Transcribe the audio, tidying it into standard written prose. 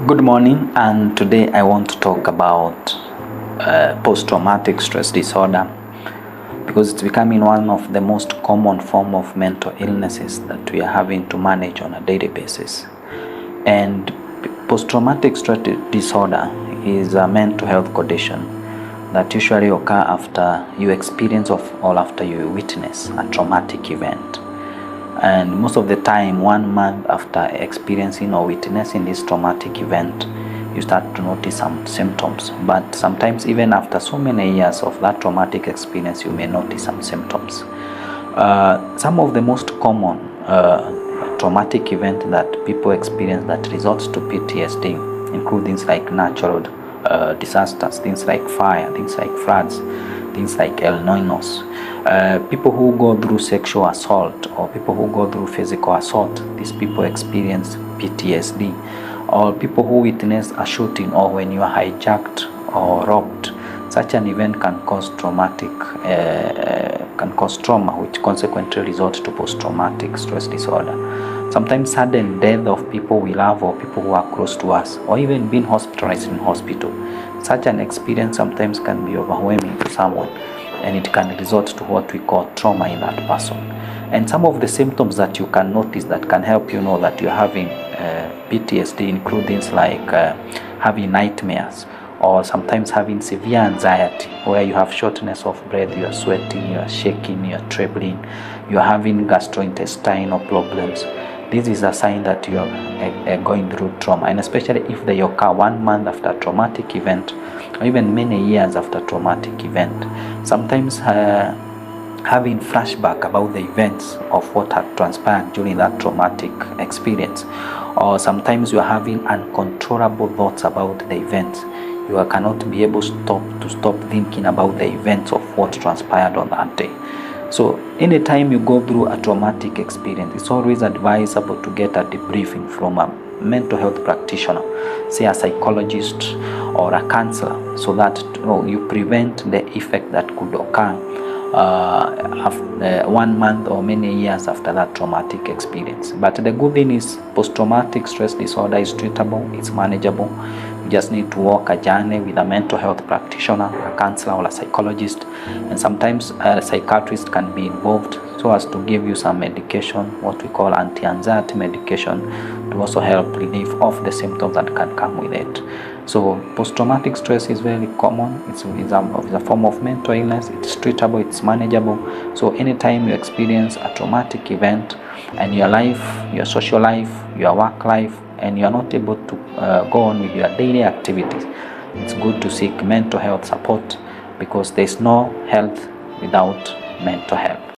Good morning, and today I want to talk about post-traumatic stress disorder because it's becoming one of the most common form of mental illnesses that we are having to manage on a daily basis. And post-traumatic stress disorder is a mental health condition that usually occur after you experience or after you witness a traumatic event. And most of the time, 1 month after experiencing or witnessing this traumatic event, you start to notice some symptoms. But sometimes even after so many years of that traumatic experience, you may notice some symptoms. Some of the most common traumatic event that people experience that results to PTSD include things like natural disasters, things like fire, things like floods, things like El Niños. People who go through sexual assault or people who go through physical assault, these people experience PTSD. Or people who witness a shooting or when you are hijacked or robbed, such an event can cause trauma, which consequently results to post-traumatic stress disorder. Sometimes sudden death of people we love or people who are close to us, or even being hospitalized in hospital. Such an experience sometimes can be overwhelming to someone, and it can result to what we call trauma in that person. And some of the symptoms that you can notice that can help you know that you're having PTSD include things like having nightmares, or sometimes having severe anxiety where you have shortness of breath, you are sweating, you are shaking, you are trembling, you are having gastrointestinal problems. This is a sign that you are going through trauma, and especially if they occur 1 month after a traumatic event or even many years after a traumatic event. Sometimes having flashback about the events of what had transpired during that traumatic experience, or sometimes you are having uncontrollable thoughts about the events. You cannot be able to stop thinking about the events of what transpired on that day. So anytime you go through a traumatic experience, it's always advisable to get a debriefing from a mental health practitioner, say a psychologist or a counselor, so that you prevent the effect that could occur 1 month or many years after that traumatic experience. But the good thing is post-traumatic stress disorder is treatable, it's manageable. You just need to walk a journey with a mental health practitioner, a counselor or a psychologist, and sometimes a psychiatrist can be involved so as to give you some medication, what we call anti-anxiety medication, to also help relieve of the symptoms that can come with it. So post-traumatic stress is very common. It's a form of mental illness. It's treatable, it's manageable. So anytime you experience a traumatic event and your life, your social life, your work life, and you're not able to go on with your daily activities, it's good to seek mental health support, because there's no health without mental health.